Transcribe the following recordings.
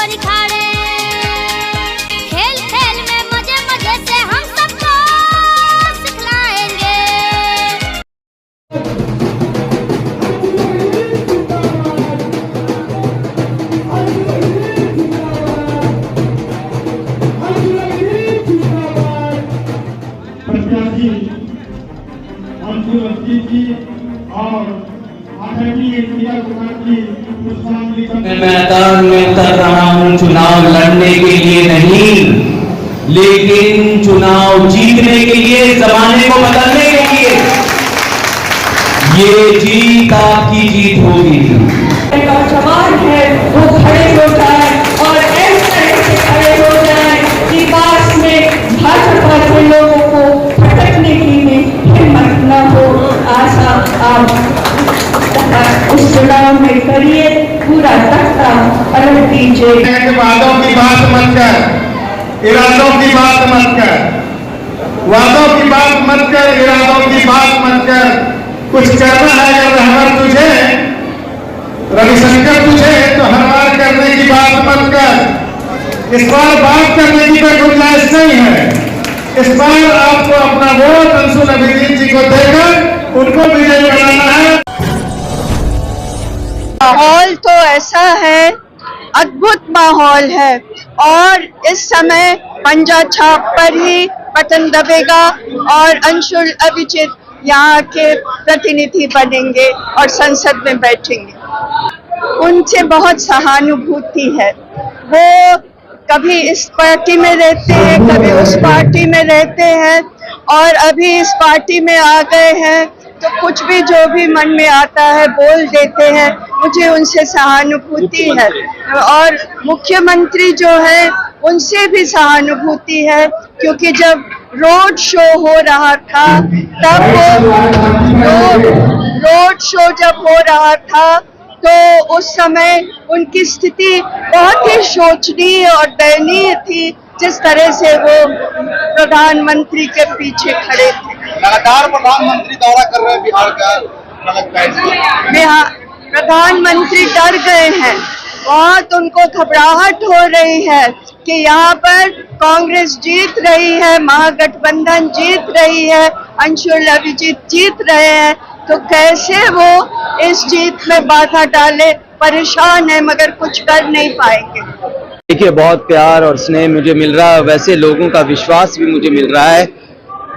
को निखारे। खेल खेल में मजे मजे से हम सबको सिखलाएंगे। मैदान में उतर रहा हूं चुनाव लड़ने के लिए नहीं, लेकिन चुनाव जीतने के लिए, जमाने को बदलने के लिए। ये जीत आपकी जीत होगी। नौजवान है वो खड़े हो जाए और इस तरह से खड़े हो जाए कि पास में भाजपा के लोगों को भटकने की हिम्मत न हो। आशा आप उस चुनाव में करिए, पूरा तख्ता पलट दीजिए। वादों की बात मत कर, इरादों की बात मत कर, वादों की बात मत कर, इरादों की बात मत कर। कुछ करना है अगर रहमत तुझे, रविशंकर तुझे, तो हर बार करने की बात मत कर। इस बार बात करने की कोई गुंजाइश नहीं है। इस बार आपको अपना वोट अंशुल अभिजीत जी को देकर उनको विजयी बनाना है। माहौल तो ऐसा है, अद्भुत माहौल है और इस समय पंजा छाप पर ही बटन दबेगा और अंशुल अभिजीत यहाँ के प्रतिनिधि बनेंगे और संसद में बैठेंगे। उनसे बहुत सहानुभूति है। वो कभी इस पार्टी में रहते हैं, कभी उस पार्टी में रहते हैं और अभी इस पार्टी में आ गए हैं तो कुछ भी जो भी मन में आता है बोल देते हैं। मुझे उनसे सहानुभूति है और मुख्यमंत्री जो है उनसे भी सहानुभूति है, क्योंकि जब रोड शो हो रहा था तब रोड शो जब हो रहा था तो उस समय उनकी स्थिति बहुत ही शोचनीय और दयनीय थी, जिस तरह से वो प्रधानमंत्री के पीछे खड़े थे। लगातार प्रधानमंत्री दौरा कर रहे हैं बिहार का, बिहार प्रधानमंत्री डर गए हैं, बहुत उनको घबराहट हो रही है कि यहाँ पर कांग्रेस जीत रही है, महागठबंधन जीत रही है, अंशुल अभिजीत जीत रहे हैं, तो कैसे वो इस जीत में बाधा डाले। परेशान है मगर कुछ कर नहीं पाएंगे। देखिए, बहुत प्यार और स्नेह मुझे मिल रहा है, वैसे लोगों का विश्वास भी मुझे मिल रहा है।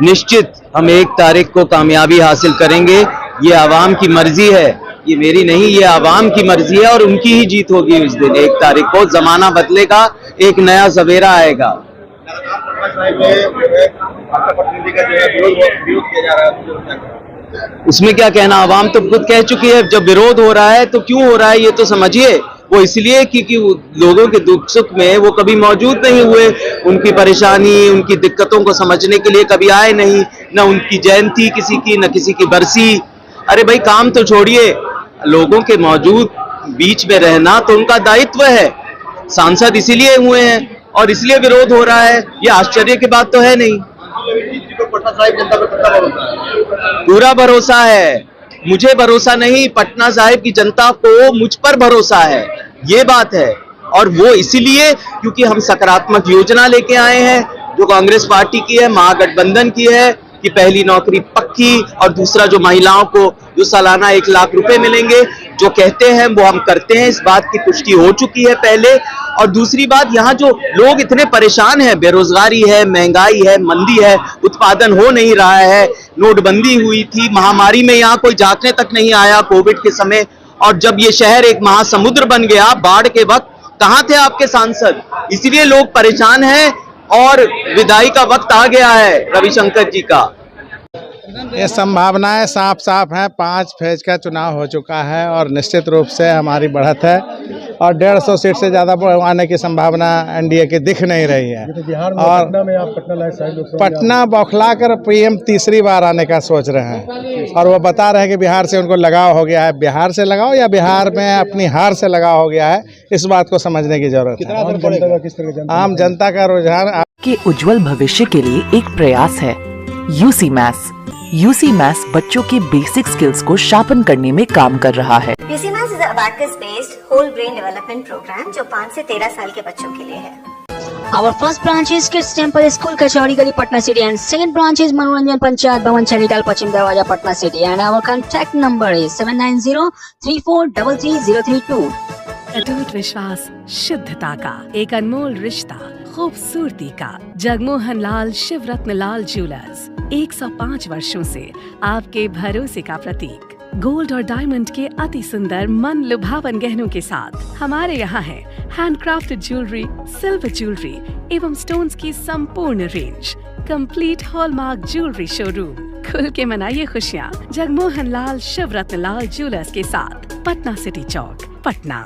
निश्चित हम 1 तारीख को कामयाबी हासिल करेंगे। ये आवाम की मर्जी है, ये मेरी नहीं, ये आवाम की मर्जी है और उनकी ही जीत होगी उस दिन। 1 तारीख को जमाना बदलेगा, एक नया सवेरा आएगा। उसमें क्या कहना, आवाम तो खुद कह चुकी है। जब विरोध हो रहा है तो क्यों हो रहा है ये तो समझिए। वो इसलिए क्योंकि लोगों के दुख सुख में वो कभी मौजूद नहीं हुए, उनकी परेशानी, उनकी दिक्कतों को समझने के लिए कभी आए नहीं, न उनकी जयंती किसी की, न किसी की बरसी। अरे भाई, काम तो छोड़िए, लोगों के मौजूद बीच में रहना तो उनका दायित्व है। सांसद इसीलिए हुए हैं और इसलिए विरोध हो रहा है, ये आश्चर्य की बात तो है नहीं। पूरा भरोसा है, मुझे भरोसा नहीं, पटना साहिब की जनता को मुझ पर भरोसा है, ये बात है। और वो इसीलिए क्योंकि हम सकारात्मक योजना लेके आए हैं जो कांग्रेस पार्टी की है, महागठबंधन की है, कि पहली नौकरी पक्की और दूसरा जो महिलाओं को जो सालाना 1 लाख रुपए मिलेंगे, जो कहते हैं वो हम करते हैं। इस बात की पुष्टि हो चुकी है पहले। और दूसरी बात, यहाँ जो लोग इतने परेशान हैं, बेरोजगारी है, महंगाई है, मंदी है, उत्पादन हो नहीं रहा है, नोटबंदी हुई थी, महामारी में यहाँ कोई जांचने तक नहीं आया कोविड के समय, और जब ये शहर एक महासमुद्र बन गया बाढ़ के वक्त, कहाँ थे आपके सांसद? इसीलिए लोग परेशान हैं और विदाई का वक्त आ गया है रविशंकर जी का। ये संभावनाएं साफ साफ हैं। 5 फेज का चुनाव हो चुका है और निश्चित रूप से हमारी बढ़त है और 150 सीट से ज़्यादा आने की संभावना एनडीए की दिख नहीं रही है। तो बिहार में और पटना में आप पटना बौखला कर पीएम तीसरी बार आने का सोच रहे हैं और वो बता रहे हैं कि बिहार से उनको लगाव हो गया है। बिहार से लगाव या बिहार में अपनी हार से लगाव हो गया है, इस बात को समझने की जरूरत है। आम जनता का रुझान के उज्जवल भविष्य के लिए एक प्रयास है यूसी मैथ्स बच्चों के बेसिक स्किल्स को शार्पन करने में काम कर रहा है। UC maths is a abacus based whole brain development programme जो 5 से 13 साल के बच्चों के लिए है। Our first branch is Kids Temple School, Kachori Gali, Patna City, and second branch is Manoranjan Panchayat Bhavan, Charital, Pachim Darwaja, Patna City, and our contact number is 7903433032. अटूट विश्वास, शुद्धता का एक अनमोल रिश्ता, खूबसूरती का। जगमोहन लाल शिवरत्न लाल ज्वेलर्स 105 वर्षों से आपके भरोसे का प्रतीक। गोल्ड और डायमंड के अति सुंदर मन लुभावन गहनों के साथ हमारे यहाँ है हैंडक्राफ्टेड ज्वेलरी, सिल्वर ज्वेलरी एवं स्टोन्स की संपूर्ण range. Complete hallmark jewellery showroom. खुल के मनाइए खुशियाँ जगमोहन लाल शिवरत्न लाल ज्वेलर्स के साथ, पटना सिटी चौक, पटना।